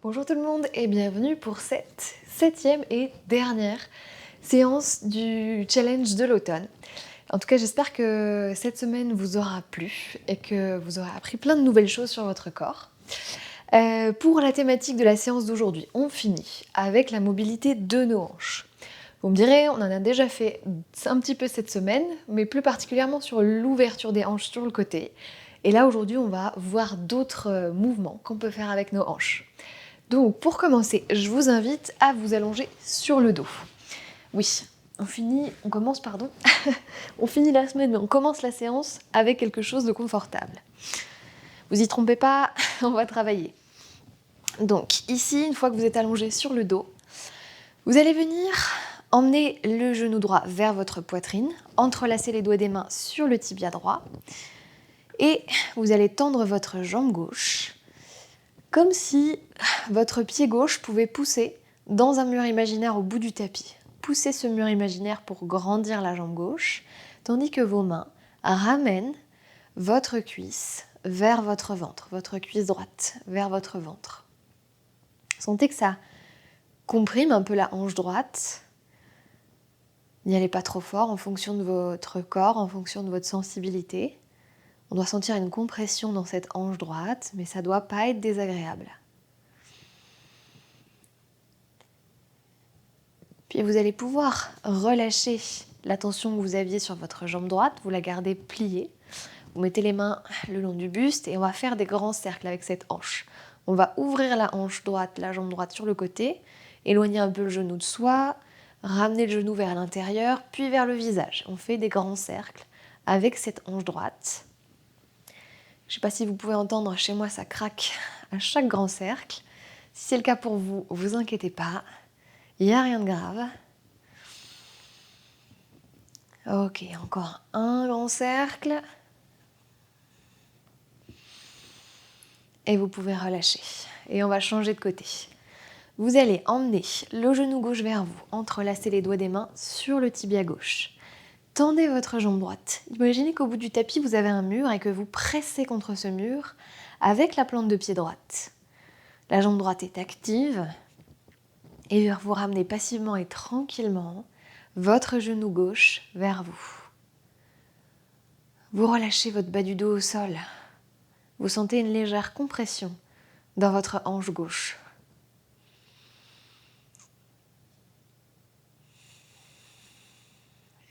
Bonjour tout le monde et bienvenue pour cette 7e et dernière séance du challenge de l'automne. En tout cas, j'espère que cette semaine vous aura plu et que vous aurez appris plein de nouvelles choses sur votre corps. Pour la thématique de la séance d'aujourd'hui, on finit avec la mobilité de nos hanches. Vous me direz, on en a déjà fait un petit peu cette semaine, mais plus particulièrement sur l'ouverture des hanches sur le côté. Et là, aujourd'hui, on va voir d'autres mouvements qu'on peut faire avec nos hanches. Donc, pour commencer, je vous invite à vous allonger sur le dos. Oui, on finit la semaine, mais on commence la séance avec quelque chose de confortable. Vous y trompez pas, on va travailler. Donc, ici, une fois que vous êtes allongé sur le dos, vous allez venir emmener le genou droit vers votre poitrine, entrelacer les doigts des mains sur le tibia droit, et vous allez tendre votre jambe gauche, comme si votre pied gauche pouvait pousser dans un mur imaginaire au bout du tapis. Poussez ce mur imaginaire pour grandir la jambe gauche, tandis que vos mains ramènent votre cuisse vers votre ventre, votre cuisse droite vers votre ventre. Sentez que ça comprime un peu la hanche droite. N'y allez pas trop fort en fonction de votre corps, en fonction de votre sensibilité. On doit sentir une compression dans cette hanche droite, mais ça ne doit pas être désagréable. Puis vous allez pouvoir relâcher la tension que vous aviez sur votre jambe droite, vous la gardez pliée. Vous mettez les mains le long du buste et on va faire des grands cercles avec cette hanche. On va ouvrir la hanche droite, la jambe droite sur le côté, éloigner un peu le genou de soi, ramener le genou vers l'intérieur, puis vers le visage. On fait des grands cercles avec cette hanche droite. Je ne sais pas si vous pouvez entendre, chez moi ça craque à chaque grand cercle. Si c'est le cas pour vous, vous inquiétez pas, il n'y a rien de grave. Ok, encore un grand cercle. Et vous pouvez relâcher. Et on va changer de côté. Vous allez emmener le genou gauche vers vous, entrelacer les doigts des mains sur le tibia gauche. Tendez votre jambe droite. Imaginez qu'au bout du tapis, vous avez un mur et que vous pressez contre ce mur avec la plante de pied droite. La jambe droite est active et vous ramenez passivement et tranquillement votre genou gauche vers vous. Vous relâchez votre bas du dos au sol. Vous sentez une légère compression dans votre hanche gauche.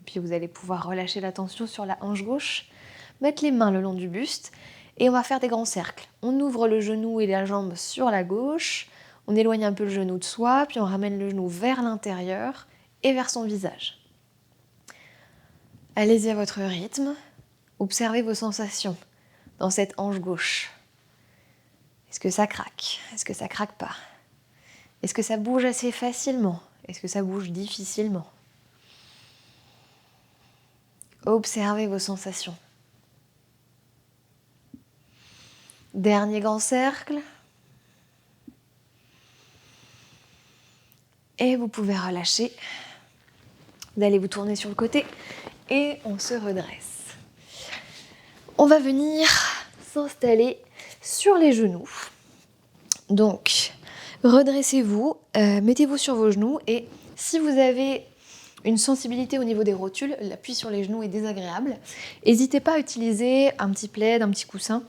Et puis vous allez pouvoir relâcher la tension sur la hanche gauche, mettre les mains le long du buste et on va faire des grands cercles. On ouvre le genou et la jambe sur la gauche, on éloigne un peu le genou de soi, puis on ramène le genou vers l'intérieur et vers son visage. Allez-y à votre rythme, observez vos sensations dans cette hanche gauche. Est-ce que ça craque? Est-ce que ça craque pas? Est-ce que ça bouge assez facilement? Est-ce que ça bouge difficilement? Observez vos sensations. Dernier grand cercle. Et vous pouvez relâcher. Vous allez vous tourner sur le côté et on se redresse. On va venir s'installer sur les genoux. Donc, redressez-vous, mettez-vous sur vos genoux et si vous avez une sensibilité au niveau des rotules, l'appui sur les genoux est désagréable. N'hésitez pas à utiliser un petit plaid, un petit coussin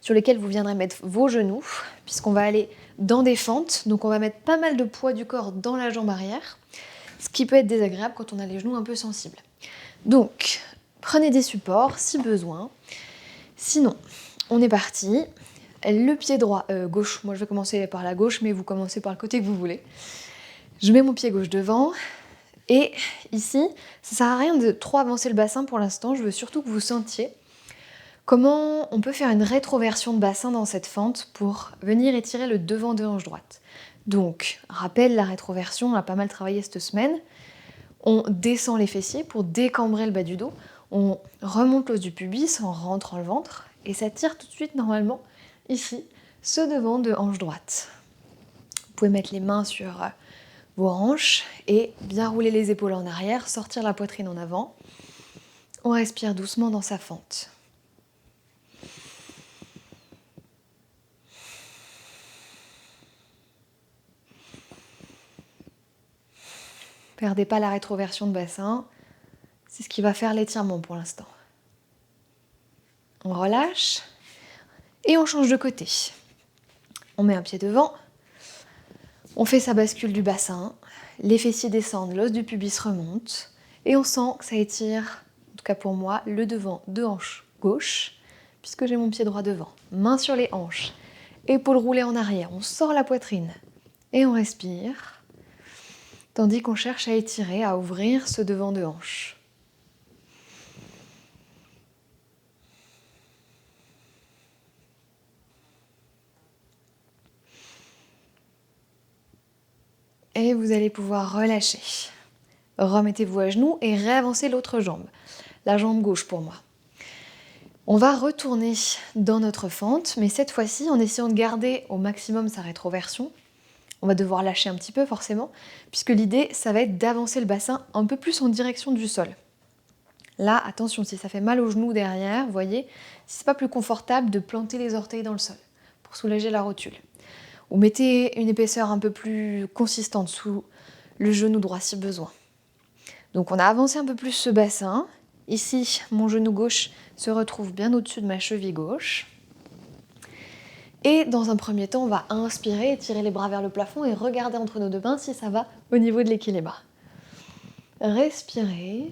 sur lesquels vous viendrez mettre vos genoux, puisqu'on va aller dans des fentes, donc on va mettre pas mal de poids du corps dans la jambe arrière, ce qui peut être désagréable quand on a les genoux un peu sensibles. Donc, prenez des supports si besoin. Sinon, on est parti. Le pied droit, gauche, moi je vais commencer par la gauche, mais vous commencez par le côté que vous voulez. Je mets mon pied gauche devant. Et ici, ça sert à rien de trop avancer le bassin pour l'instant, je veux surtout que vous sentiez comment on peut faire une rétroversion de bassin dans cette fente pour venir étirer le devant de hanche droite. Donc, rappel, la rétroversion, on a pas mal travaillé cette semaine. On descend les fessiers pour décambrer le bas du dos. On remonte l'os du pubis en rentrant le ventre. Et ça tire tout de suite, normalement, ici, ce devant de hanche droite. Vous pouvez mettre les mains sur vos hanches et bien rouler les épaules en arrière, sortir la poitrine en avant. On respire doucement dans sa fente. Perdez pas la rétroversion de bassin. C'est ce qui va faire l'étirement pour l'instant. On relâche et on change de côté. On met un pied devant. On fait sa bascule du bassin. Les fessiers descendent, l'os du pubis remonte. Et on sent que ça étire, en tout cas pour moi, le devant de hanche gauche, puisque j'ai mon pied droit devant. Main sur les hanches, épaules roulées en arrière. On sort la poitrine et on respire, tandis qu'on cherche à étirer, à ouvrir ce devant de hanche. Et vous allez pouvoir relâcher. Remettez-vous à genoux et réavancez l'autre jambe, la jambe gauche pour moi. On va retourner dans notre fente, mais cette fois-ci en essayant de garder au maximum sa rétroversion. On va devoir lâcher un petit peu forcément, puisque l'idée, ça va être d'avancer le bassin un peu plus en direction du sol. Là, attention, si ça fait mal au genou derrière, vous voyez, si c'est pas plus confortable de planter les orteils dans le sol pour soulager la rotule. Ou mettez une épaisseur un peu plus consistante sous le genou droit si besoin. Donc on a avancé un peu plus ce bassin. Ici, mon genou gauche se retrouve bien au-dessus de ma cheville gauche. Et dans un premier temps, on va inspirer, étirer les bras vers le plafond et regarder entre nos deux mains si ça va au niveau de l'équilibre. Respirez.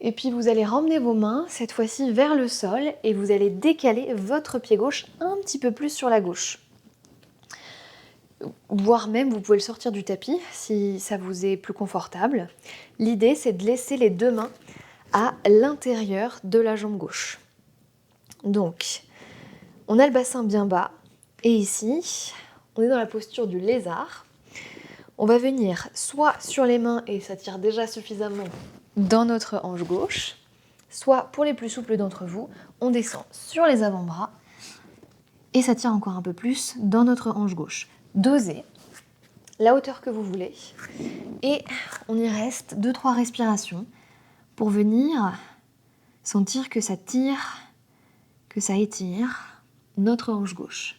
Et puis vous allez ramener vos mains, cette fois-ci vers le sol, et vous allez décaler votre pied gauche un petit peu plus sur la gauche. Voire même, vous pouvez le sortir du tapis si ça vous est plus confortable. L'idée, c'est de laisser les deux mains à l'intérieur de la jambe gauche. Donc, on a le bassin bien bas, et ici, on est dans la posture du lézard. On va venir soit sur les mains, et ça tire déjà suffisamment dans notre hanche gauche, soit pour les plus souples d'entre vous, on descend sur les avant-bras, et ça tire encore un peu plus dans notre hanche gauche. Dosez la hauteur que vous voulez, et on y reste 2-3 respirations pour venir sentir que ça tire, que ça étire notre hanche gauche.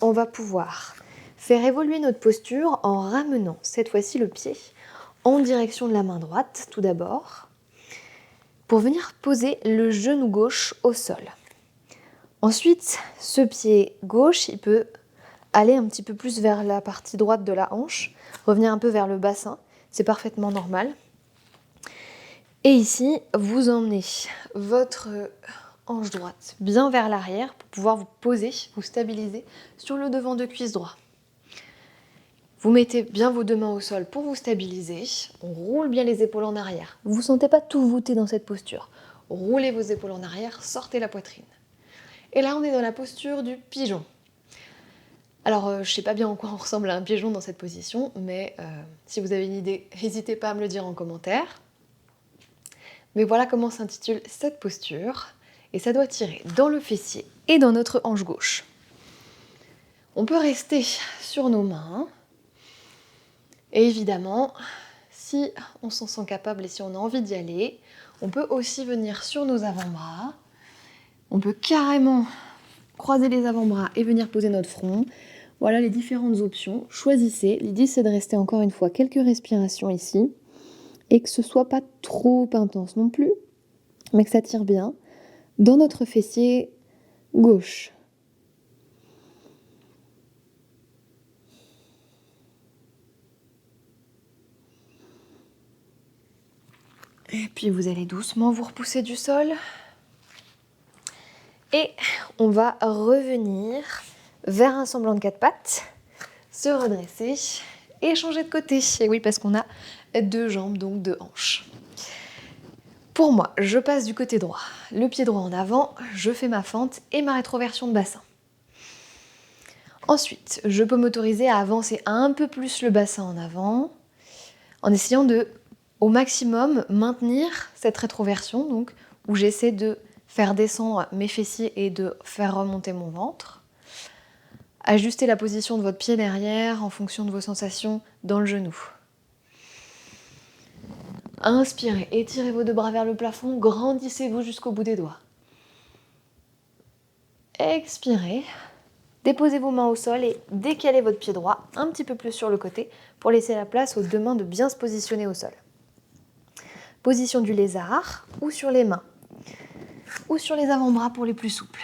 On va pouvoir faire évoluer notre posture en ramenant cette fois-ci le pied en direction de la main droite tout d'abord, pour venir poser le genou gauche au sol. Ensuite, ce pied gauche, il peut aller un petit peu plus vers la partie droite de la hanche, revenir un peu vers le bassin, c'est parfaitement normal. Et ici, vous emmenez votre hanche droite bien vers l'arrière pour pouvoir vous poser, vous stabiliser sur le devant de cuisse droit. Vous mettez bien vos deux mains au sol pour vous stabiliser. On roule bien les épaules en arrière. Vous ne sentez pas tout voûté dans cette posture. Roulez vos épaules en arrière, sortez la poitrine. Et là, on est dans la posture du pigeon. Alors, je ne sais pas bien en quoi on ressemble à un pigeon dans cette position, mais si vous avez une idée, n'hésitez pas à me le dire en commentaire. Mais voilà comment s'intitule cette posture. Et ça doit tirer dans le fessier et dans notre hanche gauche. On peut rester sur nos mains. Et évidemment, si on s'en sent capable et si on a envie d'y aller, on peut aussi venir sur nos avant-bras. On peut carrément croiser les avant-bras et venir poser notre front. Voilà les différentes options. Choisissez. L'idée, c'est de rester encore une fois quelques respirations ici et que ce soit pas trop intense non plus, mais que ça tire bien dans notre fessier gauche. Et puis vous allez doucement vous repousser du sol. Et on va revenir vers un semblant de 4 pattes, se redresser et changer de côté. Et oui, parce qu'on a 2 jambes, donc 2 hanches. Pour moi, je passe du côté droit, le pied droit en avant, je fais ma fente et ma rétroversion de bassin. Ensuite, je peux m'autoriser à avancer un peu plus le bassin en avant, en essayant de, au maximum, maintenir cette rétroversion, donc où j'essaie de faire descendre mes fessiers et de faire remonter mon ventre. Ajustez la position de votre pied derrière en fonction de vos sensations dans le genou. Inspirez, étirez vos 2 bras vers le plafond, grandissez-vous jusqu'au bout des doigts. Expirez, déposez vos mains au sol et décalez votre pied droit un petit peu plus sur le côté pour laisser la place aux 2 mains de bien se positionner au sol. Position du lézard ou sur les mains ou sur les avant-bras pour les plus souples.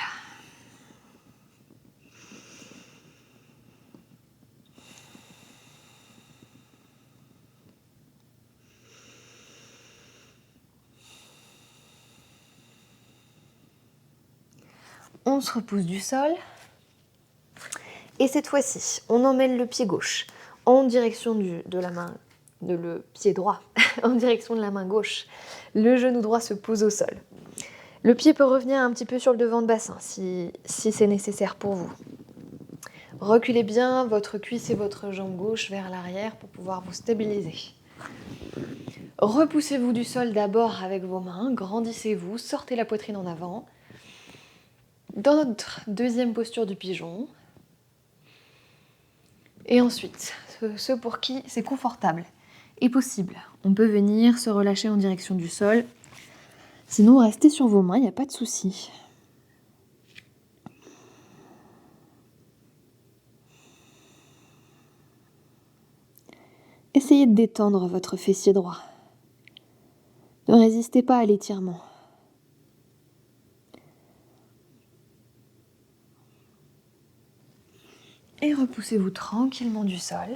On se repousse du sol. Et cette fois-ci, on emmène le pied gauche en direction le pied droit, en direction de la main gauche. Le genou droit se pose au sol. Le pied peut revenir un petit peu sur le devant de bassin si c'est nécessaire pour vous. Reculez bien votre cuisse et votre jambe gauche vers l'arrière pour pouvoir vous stabiliser. Repoussez-vous du sol d'abord avec vos mains, grandissez-vous, sortez la poitrine en avant. Dans notre deuxième posture du pigeon. Et ensuite, ceux pour qui c'est confortable et possible, on peut venir se relâcher en direction du sol. Sinon, restez sur vos mains, il n'y a pas de souci. Essayez de détendre votre fessier droit. Ne résistez pas à l'étirement. Et repoussez-vous tranquillement du sol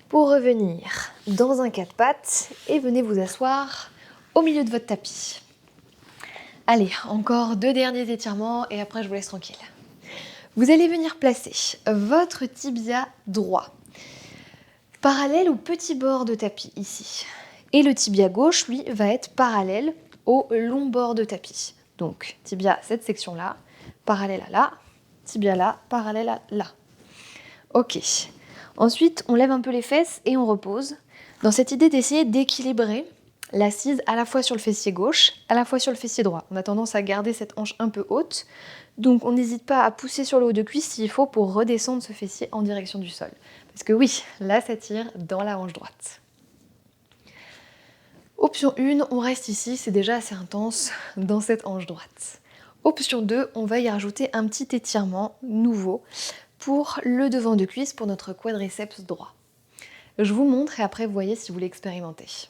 pour revenir dans un 4 pattes et venez vous asseoir au milieu de votre tapis. Allez, encore 2 derniers étirements et après je vous laisse tranquille. Vous allez venir placer votre tibia droit parallèle au petit bord de tapis ici. Et le tibia gauche, lui, va être parallèle au long bord de tapis. Donc, tibia, cette section-là, parallèle à là. Tibia là, parallèle à là. Ok. Ensuite, on lève un peu les fesses et on repose. Dans cette idée d'essayer d'équilibrer l'assise à la fois sur le fessier gauche, à la fois sur le fessier droit. On a tendance à garder cette hanche un peu haute. Donc, on n'hésite pas à pousser sur le haut de cuisse s'il faut pour redescendre ce fessier en direction du sol. Parce que oui, là, ça tire dans la hanche droite. Option 1, on reste ici. C'est déjà assez intense dans cette hanche droite. Option 2, on va y rajouter un petit étirement nouveau pour le devant de cuisse, pour notre quadriceps droit. Je vous montre et après vous voyez si vous voulez expérimenter.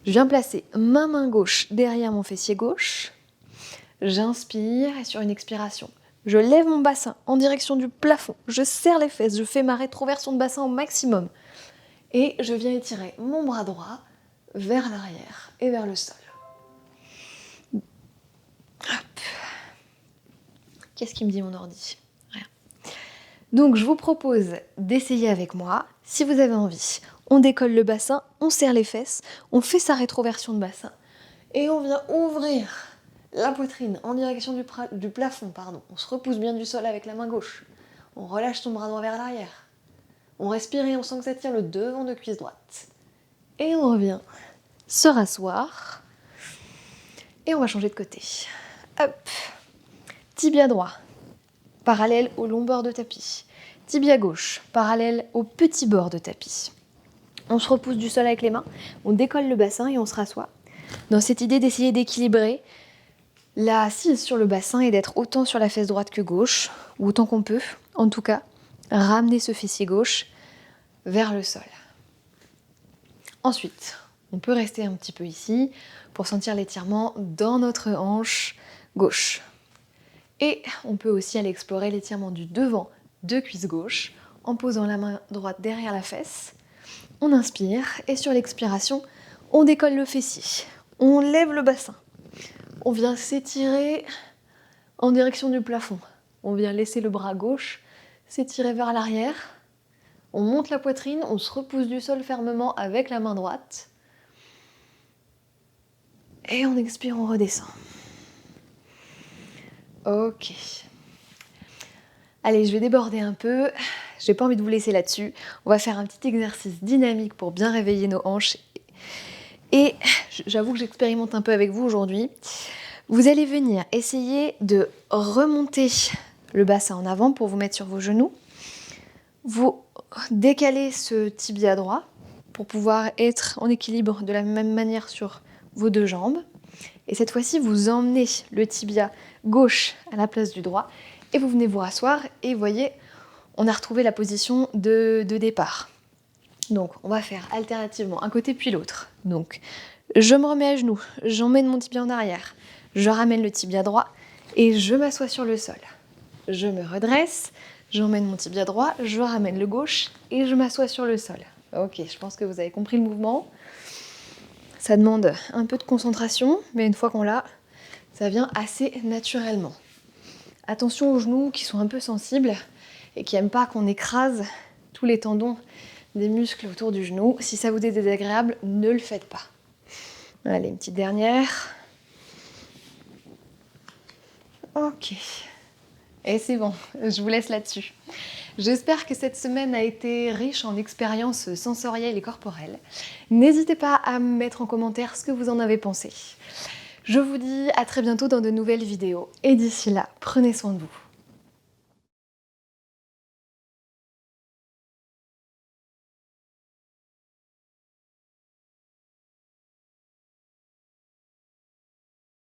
Je viens placer ma main gauche derrière mon fessier gauche. J'inspire et sur une expiration, je lève mon bassin en direction du plafond. Je serre les fesses, je fais ma rétroversion de bassin au maximum. Et je viens étirer mon bras droit vers l'arrière et vers le sol. Hop. Qu'est-ce qu'il me dit mon ordi? Rien. Donc je vous propose d'essayer avec moi. Si vous avez envie, on décolle le bassin, on serre les fesses, on fait sa rétroversion de bassin et on vient ouvrir la poitrine en direction du plafond. On se repousse bien du sol avec la main gauche. On relâche son bras droit vers l'arrière. On respire et on sent que ça tire le devant de cuisse droite. Et on revient se rasseoir et on va changer de côté. Hop. Tibia droit, parallèle au long bord de tapis. Tibia gauche, parallèle au petit bord de tapis. On se repousse du sol avec les mains, on décolle le bassin et on se rassoit. Dans cette idée d'essayer d'équilibrer l'assise sur le bassin et d'être autant sur la fesse droite que gauche, ou autant qu'on peut, en tout cas, ramener ce fessier gauche vers le sol. Ensuite, on peut rester un petit peu ici pour sentir l'étirement dans notre hanche gauche. Et on peut aussi aller explorer l'étirement du devant de cuisse gauche en posant la main droite derrière la fesse. On inspire et sur l'expiration, on décolle le fessier. On lève le bassin. On vient s'étirer en direction du plafond. On vient laisser le bras gauche s'étirer vers l'arrière. On monte la poitrine, on se repousse du sol fermement avec la main droite. Et on expire, on redescend. Ok. Allez, je vais déborder un peu. J'ai pas envie de vous laisser là-dessus. On va faire un petit exercice dynamique pour bien réveiller nos hanches. Et j'avoue que j'expérimente un peu avec vous aujourd'hui. Vous allez venir essayer de remonter le bassin en avant pour vous mettre sur vos genoux. Vous décalez ce tibia droit pour pouvoir être en équilibre de la même manière sur vos deux jambes. Et cette fois-ci, vous emmenez le tibia gauche à la place du droit et vous venez vous rasseoir et vous voyez, on a retrouvé la position de départ. Donc, on va faire alternativement un côté puis l'autre. Donc, je me remets à genoux, j'emmène mon tibia en arrière, je ramène le tibia droit et je m'assois sur le sol. Je me redresse, j'emmène mon tibia droit, je ramène le gauche et je m'assois sur le sol. Ok, je pense que vous avez compris le mouvement. Ça demande un peu de concentration, mais une fois qu'on l'a, ça vient assez naturellement. Attention aux genoux qui sont un peu sensibles et qui n'aiment pas qu'on écrase tous les tendons des muscles autour du genou. Si ça vous est désagréable, ne le faites pas. Allez, une petite dernière. Ok. Et c'est bon, je vous laisse là-dessus. J'espère que cette semaine a été riche en expériences sensorielles et corporelles. N'hésitez pas à me mettre en commentaire ce que vous en avez pensé. Je vous dis à très bientôt dans de nouvelles vidéos. Et d'ici là, prenez soin de vous.